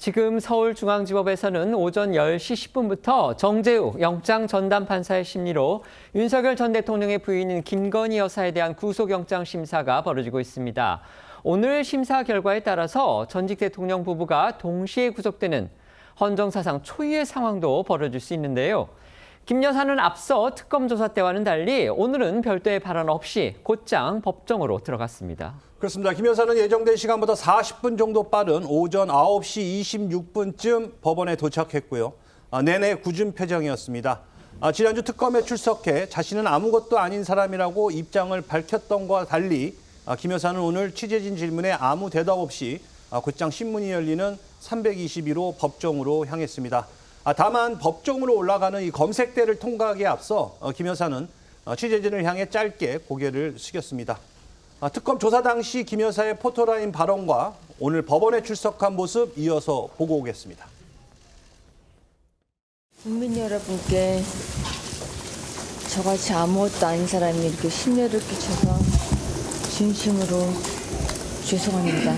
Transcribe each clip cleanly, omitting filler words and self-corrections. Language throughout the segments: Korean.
지금 서울중앙지법에서는 오전 10시 10분부터 정재욱 영장 전담 판사의 심리로 윤석열 전 대통령의 부인인 김건희 여사에 대한 구속영장 심사가 벌어지고 있습니다. 오늘 심사 결과에 따라서 전직 대통령 부부가 동시에 구속되는 헌정사상 초유의 상황도 벌어질 수 있는데요. 김 여사는 앞서 특검 조사 때와는 달리 오늘은 별도의 발언 없이 곧장 법정으로 들어갔습니다. 그렇습니다. 김 여사는 예정된 시간보다 40분 정도 빠른 오전 9시 26분쯤 법원에 도착했고요. 내내 굳은 표정이었습니다. 지난주 특검에 출석해 자신은 아무것도 아닌 사람이라고 입장을 밝혔던 것과 달리 김 여사는 오늘 취재진 질문에 아무 대답 없이 곧장 신문이 열리는 321호 법정으로 향했습니다. 다만 법정으로 올라가는 이 검색대를 통과하기에 앞서 김 여사는 취재진을 향해 짧게 고개를 숙였습니다. 특검 조사 당시 김 여사의 포토라인 발언과 오늘 법원에 출석한 모습 이어서 보고 오겠습니다. 국민 여러분께 저같이 아무것도 아닌 사람이 이렇게 심려를 끼쳐서 진심으로 죄송합니다.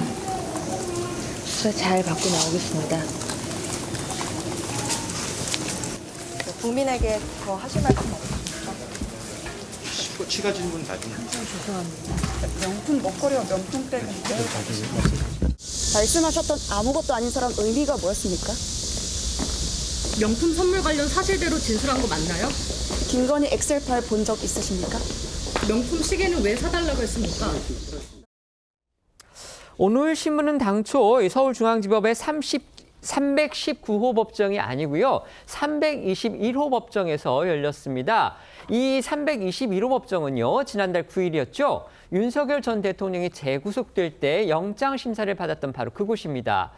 수사 잘 받고 나오겠습니다. 국민에게 더 하실 말씀 없으십니까? 추가 질문 나중에. 죄송합니다. 명품 먹거리와 명품백인데 말씀하셨던 아무것도 아닌 사람 의미가 뭐였습니까? 명품 선물 관련 사실대로 진술한 거 맞나요? 김건희 엑셀 파일 본 적 있으십니까? 명품 시계는 왜 사달라고 했습니까? 오늘 신문은 당초 서울중앙지법의 319호 법정이 아니고요. 321호 법정에서 열렸습니다. 이 321호 법정은요. 지난달 9일이었죠. 윤석열 전 대통령이 재구속될 때 영장 심사를 받았던 바로 그곳입니다.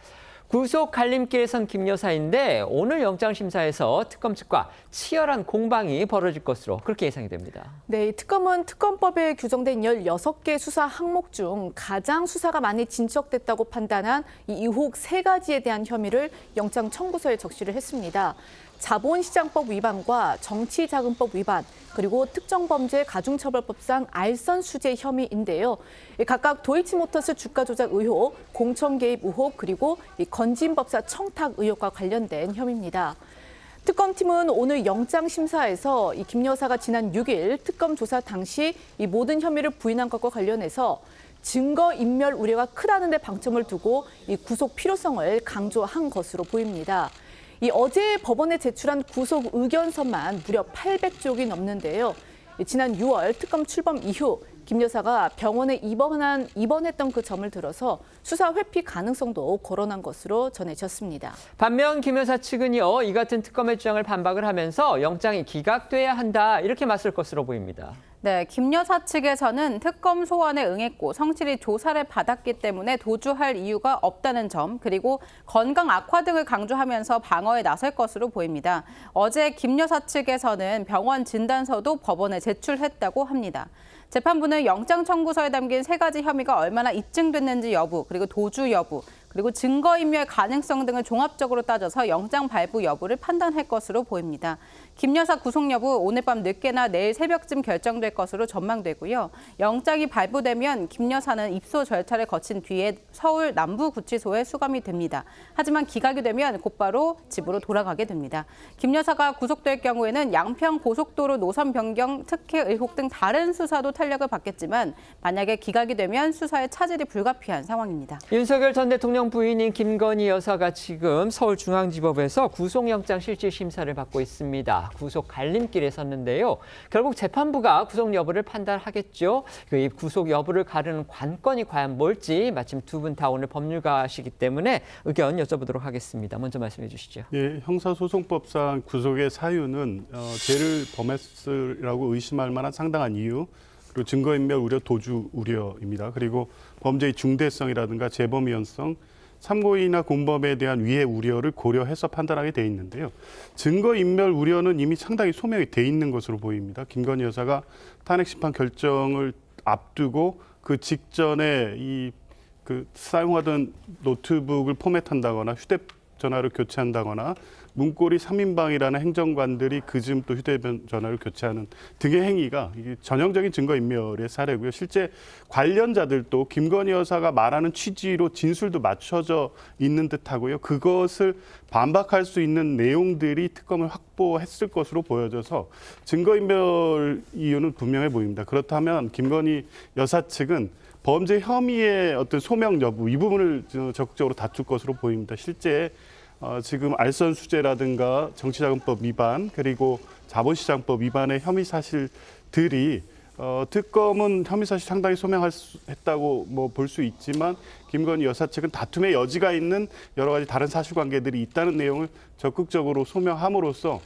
구속 갈림길에 선 김 여사인데 오늘 영장 심사에서 특검 측과 치열한 공방이 벌어질 것으로 그렇게 예상이 됩니다. 네, 이 특검은 특검법에 규정된 16개 수사 항목 중 가장 수사가 많이 진척됐다고 판단한 이 의혹 3가지에 대한 혐의를 영장 청구서에 적시를 했습니다. 자본시장법 위반과 정치자금법 위반, 그리고 특정범죄 가중처벌법상 알선 수재 혐의인데요. 각각 도이치모터스 주가 조작 의혹, 공천 개입 의혹, 그리고 건진법사 청탁 의혹과 관련된 혐의입니다. 특검팀은 오늘 영장 심사에서 이 김 여사가 지난 6일 특검 조사 당시 이 모든 혐의를 부인한 것과 관련해서 증거 인멸 우려가 크다는 데 방점을 두고 이 구속 필요성을 강조한 것으로 보입니다. 이 어제 법원에 제출한 구속 의견서만 무려 800쪽이 넘는데요. 지난 6월 특검 출범 이후 김 여사가 병원에 입원했던 그 점을 들어서 수사 회피 가능성도 거론한 것으로 전해졌습니다. 반면 김 여사 측은요. 이 같은 특검의 주장을 반박을 하면서 영장이 기각돼야 한다 이렇게 맞설 것으로 보입니다. 네, 김 여사 측에서는 특검 소환에 응했고 성실히 조사를 받았기 때문에 도주할 이유가 없다는 점, 그리고 건강 악화 등을 강조하면서 방어에 나설 것으로 보입니다. 어제 김 여사 측에서는 병원 진단서도 법원에 제출했다고 합니다. 재판부는 영장 청구서에 담긴 3가지 혐의가 얼마나 입증됐는지 여부, 그리고 도주 여부, 그리고 증거인멸 가능성 등을 종합적으로 따져서 영장 발부 여부를 판단할 것으로 보입니다. 김 여사 구속 여부 오늘 밤 늦게나 내일 새벽쯤 결정될 것으로 전망되고요. 영장이 발부되면 김 여사는 입소 절차를 거친 뒤에 서울 남부구치소에 수감이 됩니다. 하지만 기각이 되면 곧바로 집으로 돌아가게 됩니다. 김 여사가 구속될 경우에는 양평 고속도로 노선 변경 특혜 의혹 등 다른 수사도 탄력을 받겠지만 만약에 기각이 되면 수사에 차질이 불가피한 상황입니다. 윤석열 전 대통령 부인인 김건희 여사가 지금 서울중앙지법에서 구속영장 실질 심사를 받고 있습니다. 구속 갈림길에 섰는데요. 결국 재판부가 구속 여부를 판단하겠죠. 이 구속 여부를 가르는 관건이 과연 뭘지 마침 두 분 다 오늘 법률가시기 때문에 의견 여쭤보도록 하겠습니다. 먼저 말씀해 주시죠. 예, 형사소송법상 구속의 사유는 죄를 범했으라고 의심할 만한 상당한 이유, 그리고 증거인멸 우려, 도주 우려입니다. 그리고 범죄의 중대성이라든가 재범 위헌성, 참고인이나 공범에 대한 위해 우려를 고려해서 판단하게 돼 있는데요. 증거인멸 우려는 이미 상당히 소명이 돼 있는 것으로 보입니다. 김건희 여사가 탄핵심판 결정을 앞두고 그 직전에 사용하던 노트북을 포맷한다거나 휴대전화를 교체한다거나 문고리 3인방이라는 행정관들이 그즘 또 휴대전화를 교체하는 등의 행위가 이게 전형적인 증거인멸의 사례고요. 실제 관련자들도 김건희 여사가 말하는 취지로 진술도 맞춰져 있는 듯하고요. 그것을 반박할 수 있는 내용들이 특검을 확보했을 것으로 보여져서 증거인멸 이유는 분명해 보입니다. 그렇다면 김건희 여사 측은 범죄 혐의의 어떤 소명 여부 이 부분을 적극적으로 다툴 것으로 보입니다. 실제 지금 알선수재라든가 정치자금법 위반 그리고 자본시장법 위반의 혐의 사실들이 특검은 혐의 사실 상당히 소명했다고 뭐 볼 수 있지만 김건희 여사 측은 다툼의 여지가 있는 여러 가지 다른 사실관계들이 있다는 내용을 적극적으로 소명함으로써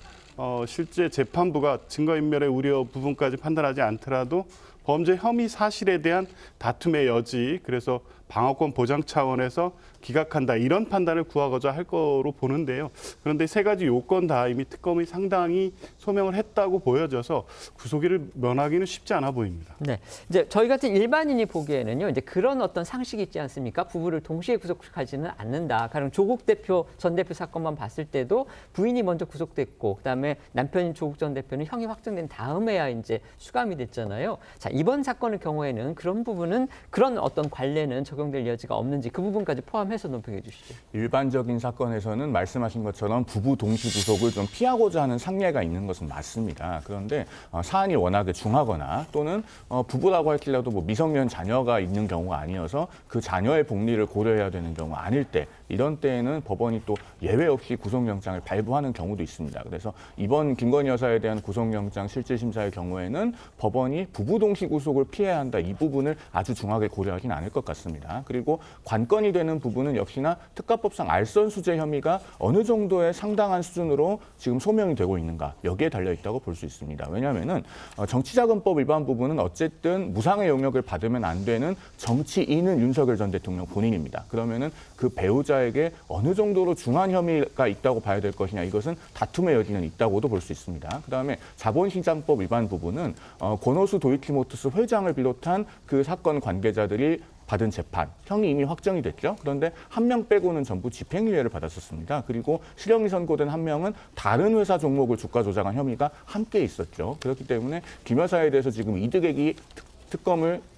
실제 재판부가 증거인멸의 우려 부분까지 판단하지 않더라도 범죄 혐의 사실에 대한 다툼의 여지, 그래서 방어권 보장 차원에서 기각한다 이런 판단을 구하고자 할 거로 보는데요. 그런데 세 가지 요건 다 이미 특검이 상당히 소명을 했다고 보여져서 구속일을 면하기는 쉽지 않아 보입니다. 네, 이제 저희 같은 일반인이 보기에는요, 이제 그런 어떤 상식이 있지 않습니까? 부부를 동시에 구속하지는 않는다. 가령 조국 대표 전 대표 사건만 봤을 때도 부인이 먼저 구속됐고, 그다음에 남편인 조국 전 대표는 형이 확정된 다음에야 이제 수감이 됐잖아요. 자, 이번 사건의 경우에는 그런 부분은 그런 어떤 관례는 적용될 여지가 없는지 그 부분까지 포함해서 논평해 주시죠. 일반적인 사건에서는 말씀하신 것처럼 부부 동시 구속을 좀 피하고자 하는 상례가 있는 것은 맞습니다. 그런데 사안이 워낙에 중하거나 또는 부부라고 할지라도 뭐 미성년 자녀가 있는 경우가 아니어서 그 자녀의 복리를 고려해야 되는 경우 아닐 때 이런 때에는 법원이 또 예외 없이 구속영장을 발부하는 경우도 있습니다. 그래서 이번 김건희 여사에 대한 구속영장 실질심사의 경우에는 법원이 부부 동시 구속을 피해야 한다 이 부분을 아주 중하게 고려하진 않을 것 같습니다. 그리고 관건이 되는 부분은 역시나 특가법상 알선수재 혐의가 어느 정도의 상당한 수준으로 지금 소명이 되고 있는가 여기에 달려 있다고 볼 수 있습니다. 왜냐하면은 정치자금법 위반 부분은 어쨌든 무상의 용역을 받으면 안 되는 정치인은 윤석열 전 대통령 본인입니다. 그러면은 그 배우자에게 어느 정도로 중한 혐의가 있다고 봐야 될 것이냐 이것은 다툼의 여지는 있다고도 볼 수 있습니다. 그다음에 자본시장법 위반 부분은 권오수 도이치모터스 회장을 비롯한 그 사건 관계자들이 받은 재판, 형이 이미 확정이 됐죠. 그런데 한 명 빼고는 전부 집행유예를 받았었습니다. 그리고 실형이 선고된 한 명은 다른 회사 종목을 주가 조작한 혐의가 함께 있었죠. 그렇기 때문에 김 여사에 대해서 지금 이득액이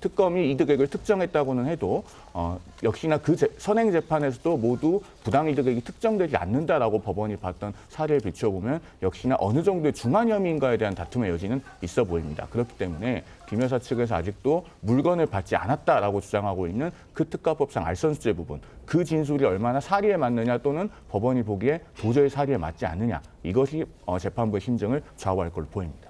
특검이 이득액을 특정했다고는 해도 역시나 그 선행 재판에서도 모두 부당이득액이 특정되지 않는다라고 법원이 봤던 사례를 비춰보면 역시나 어느 정도의 중한 혐의인가에 대한 다툼의 여지는 있어 보입니다. 그렇기 때문에 김 여사 측에서 아직도 물건을 받지 않았다라고 주장하고 있는 그 특가법상 알선수재 부분, 그 진술이 얼마나 사리에 맞느냐 또는 법원이 보기에 도저히 사리에 맞지 않느냐 이것이 재판부의 심정을 좌우할 걸로 보입니다.